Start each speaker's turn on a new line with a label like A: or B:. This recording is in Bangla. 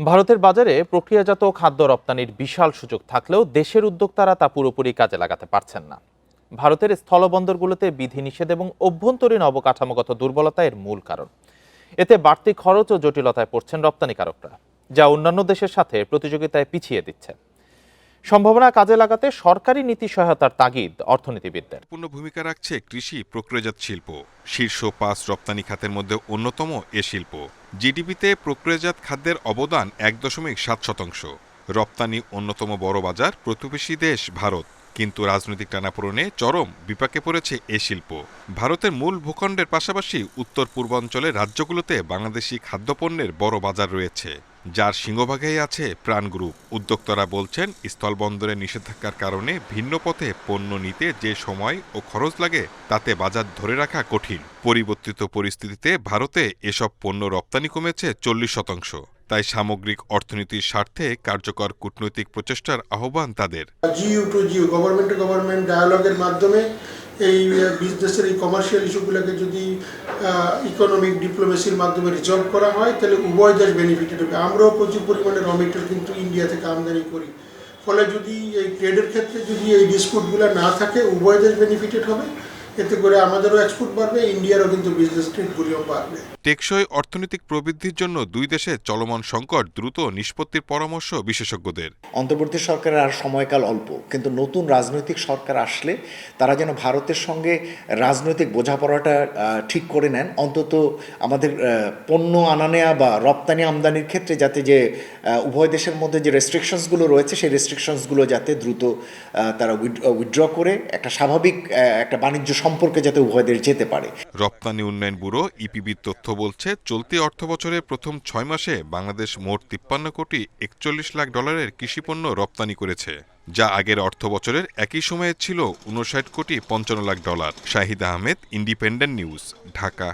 A: ভারতের বাজারে প্রক্রিয়াজাত খাদ্য রপ্তানির বিশাল সুযোগ থাকলেও দেশের উদ্যোক্তারা তা পুরোপুরি কাজে লাগাতে পারছেন না। ভারতের স্থলবন্দরগুলোতে বিধিনিষেধ এবং অভ্যন্তরীণ অবকাঠামোগত দুর্বলতা এর মূল কারণ। এতে বাড়তি খরচ ও জটিলতায় পড়ছেন রপ্তানিকারকরা, যা অন্যান্য দেশের সাথে প্রতিযোগিতায় পিছিয়ে দিচ্ছে। সম্ভাবনা কাজে লাগাতে সরকারি নীতি সহায়তার তাগিদ অর্থনীতিবিদদের।
B: পূর্ণ ভূমিকা রাখছে কৃষি প্রক্রিয়াজাত শিল্প। শীর্ষ ৫ রপ্তানি খাতের মধ্যে অন্যতম এ শিল্প। জিডিপিতে প্রক্রিয়াজাত খাদ্যের অবদান ১.৭%। রপ্তানি অন্যতম বড় বাজার প্রতিবেশী দেশ ভারত, কিন্তু রাজনৈতিক টানাপোড়েনে চরম বিপাকে পড়েছে এ শিল্প। ভারতের মূল ভূখণ্ডের পাশাপাশি উত্তর পূর্বাঞ্চলের রাজ্যগুলোতে বাংলাদেশি খাদ্যপণ্যের বড় বাজার রয়েছে, যার সিংহভাগেই আছে প্রাণ গ্রুপ। উদ্যোক্তারা বলছেন, স্থলবন্দরে নিষেধাজ্ঞার কারণে ভিন্ন পথে পণ্য নিতে যে সময় ও খরচ লাগে তাতে বাজার ধরে রাখা কঠিন। পরিবর্তিত পরিস্থিতিতে ভারতে এসব পণ্য রপ্তানি কমেছে ৪০%। তাই সামগ্রিক অর্থনীতির স্বার্থে কার্যকর কূটনৈতিক প্রচেষ্টার আহ্বান তাদের।
C: GU to GU, government to government ডায়ালগের মাধ্যমে এই বিজনেসের এই কমার্শিয়াল ইস্যুগুলোকে যদি ইকোনমিক ডিপ্লোমেসির মাধ্যমে রিজলভ করা হয়, তাহলে উভয় দেশ বেনিফিটেড হবে। আমরাও প্রচুর পরিমাণে র মেটেরিয়াল কিন্তু ইন্ডিয়া থেকে আমদানি করি, ফলে যদি এই ট্রেডের ক্ষেত্রে যদি এই ডিসপুটগুলো না থাকে, উভয় দেশ বেনিফিটেড হবে। এতে করে আমাদেরও এক্সপোর্ট বাড়বে, ইন্ডিয়ারও কিন্তু বিজনেস ট্রেডগুলিও বাড়বে।
B: টেকসই অর্থনৈতিক প্রবৃদ্ধির জন্য দুই দেশের চলমান সংকট দ্রুত নিষ্পত্তির পরামর্শ বিশেষজ্ঞদের।
D: অন্তর্বর্তী সরকারের আর সময়কাল অল্প, কিন্তু নতুন রাজনৈতিক সরকার আসলে তারা যেন ভারতের সঙ্গে রাজনৈতিক বোঝাপড়াটা ঠিক করে নেন। অন্তত আমাদের পণ্য আনা নেয়া বা রপ্তানি আমদানির ক্ষেত্রে যাতে যে উভয় দেশের মধ্যে যে রেস্ট্রিকশনসগুলো রয়েছে, সেই রেস্ট্রিকশনসগুলো যাতে দ্রুত তারা উইথড্র করে একটা স্বাভাবিক একটা বাণিজ্য সম্পর্কে যাতে উভয় দেশ যেতে পারে।
B: রপ্তানি উন্নয়ন ব্যুরো ইপিবির তথ্য বলছে, চলতি অর্থবছরের প্রথম ৬ মাসে বাংলাদেশ মোট ৫৩,৪০,০০,০০০ কৃষিপণ্য রপ্তানি করেছে, যা আগের অর্থবছরের একই সময়ে ছিল $৫৯,৫৫,০০,০০০। Shahid Ahmed, independent news, Dhaka.